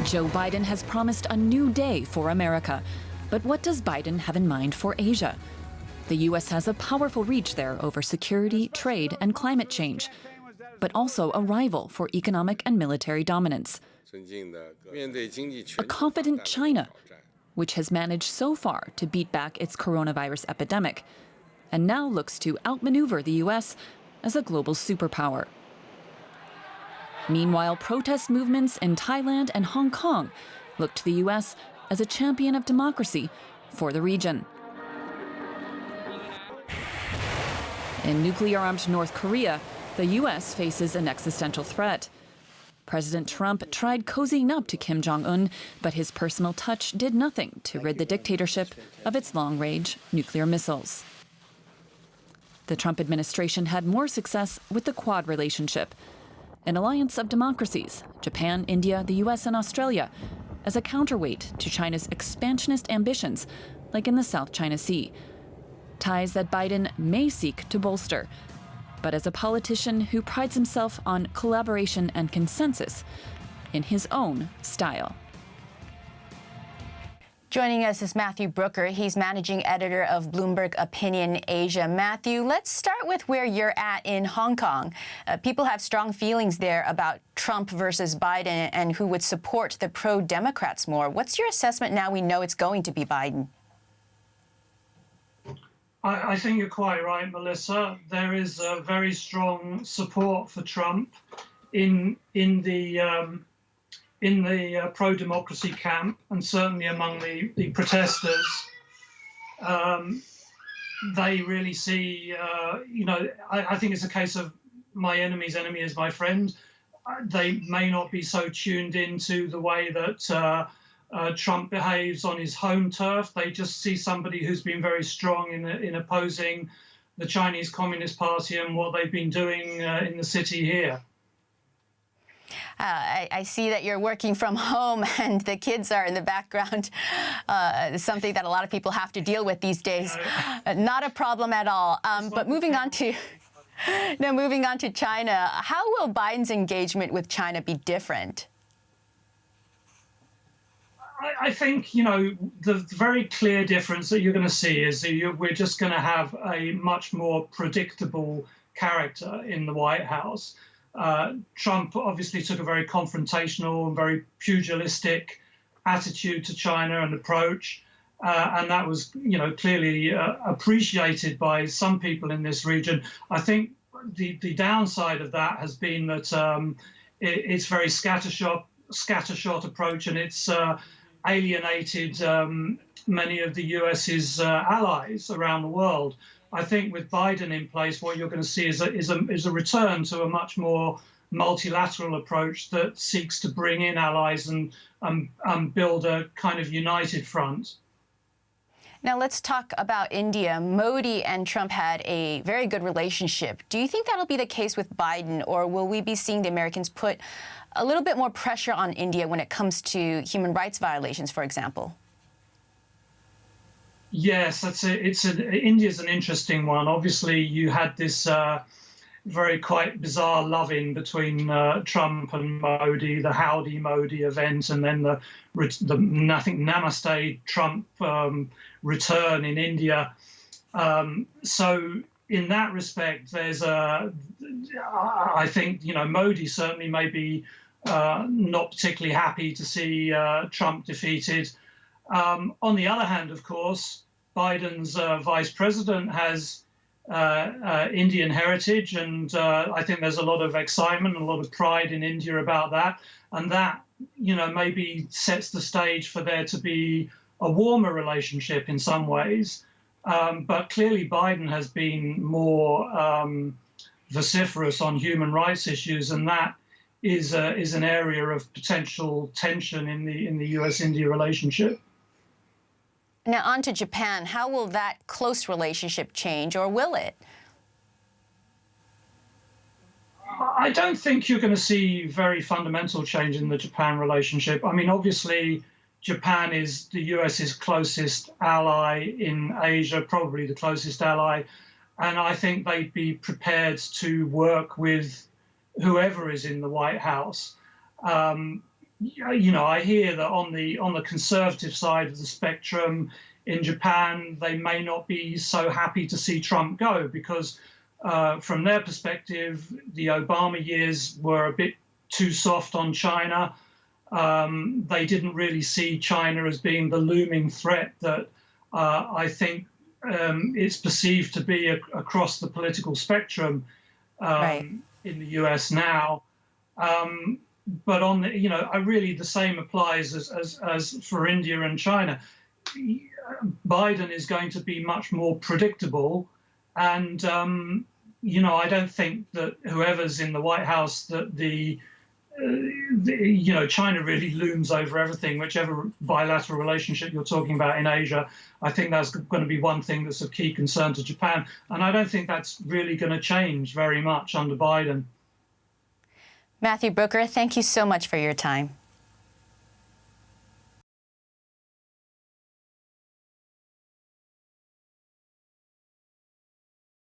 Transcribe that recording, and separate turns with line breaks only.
Joe Biden has promised a new day for America. But what does Biden have in mind for Asia? The U.S. has a powerful reach there over security, trade, and climate change, but also a rival for economic and military dominance. A confident China, which has managed so far to beat back its coronavirus epidemic, and now looks to outmaneuver the U.S. as a global superpower. Meanwhile, protest movements in Thailand and Hong Kong look to the U.S. as a champion of democracy for the region. In nuclear-armed North Korea, the U.S. faces an existential threat. President Trump tried cozying up to Kim Jong-un, but his personal touch did nothing to rid the dictatorship of its long-range nuclear missiles. The Trump administration had more success with the Quad relationship, an alliance of democracies, Japan, India, the U.S., and Australia, as a counterweight to China's expansionist ambitions, like in the South China Sea. Ties that Biden may seek to bolster, but as a politician who prides himself on collaboration and consensus in his own style.
Joining us is Matthew Brooker. He's managing editor of Bloomberg Opinion Asia. Matthew, let's start with where you're at in Hong Kong. People have strong feelings there about Trump versus Biden and who would support the pro-Democrats more. What's your assessment now we know it's going to be Biden?
I think you're quite right, Melissa. There is a very strong support for Trump in the pro-democracy camp, and certainly among the protesters. They really see, I think it's a case of my enemy's enemy is my friend. They may not be so tuned into the way that Trump behaves on his home turf. They just see somebody who's been very strong in opposing the Chinese Communist Party and what they've been doing in the city here.
I see that you're working from home and the kids are in the background, something that a lot of people have to deal with these days. Not a problem at all. But moving on to China, how will Biden's engagement with China be different?
I think, the very clear difference that you're going to see is that we're just going to have a much more predictable character in the White House. Trump obviously took a very confrontational and very pugilistic attitude to China and approach, and that was, clearly appreciated by some people in this region. I think the downside of that has been that it's very scattershot approach, and it's alienated many of the US's allies around the world. I think with Biden in place, what you're going to see is a return to a much more multilateral approach that seeks to bring in allies and build a kind of united front.
Now let's talk about India. Modi and Trump had a very good relationship. Do you think that'll be the case with Biden, or will we be seeing the Americans put a little bit more pressure on India when it comes to human rights violations, for example?
Yes, India's an interesting one. Obviously, you had this very quite bizarre love-in between Trump and Modi, the Howdy Modi event, and then the I think Namaste Trump return in India. So in that respect, there's I think Modi certainly may be not particularly happy to see Trump defeated. On the other hand, of course, Biden's vice president has Indian heritage, and I think there's a lot of excitement and a lot of pride in India about that. And that, maybe sets the stage for there to be a warmer relationship in some ways. But clearly Biden has been more vociferous on human rights issues, and that is an area of potential tension in the U.S.-India relationship.
Now on to Japan. How will that close relationship change, or will it?
I don't think you're going to see very fundamental change in the Japan relationship. I mean, obviously, Japan is the US's closest ally in Asia, probably the closest ally. And I think they'd be prepared to work with whoever is in the White House. I hear that on the conservative side of the spectrum in Japan, they may not be so happy to see Trump go because, from their perspective, the Obama years were a bit too soft on China. They didn't really see China as being the looming threat that I think it's perceived to be across the political spectrum
Right.
in the US now. But on the, really the same applies as for India and China. Biden is going to be much more predictable, and I don't think that whoever's in the White House that China really looms over everything, whichever bilateral relationship you're talking about in Asia. I think that's going to be one thing that's of key concern to Japan. And I don't think that's really going to change very much under Biden.
Matthew Brooker, thank you so much for your time.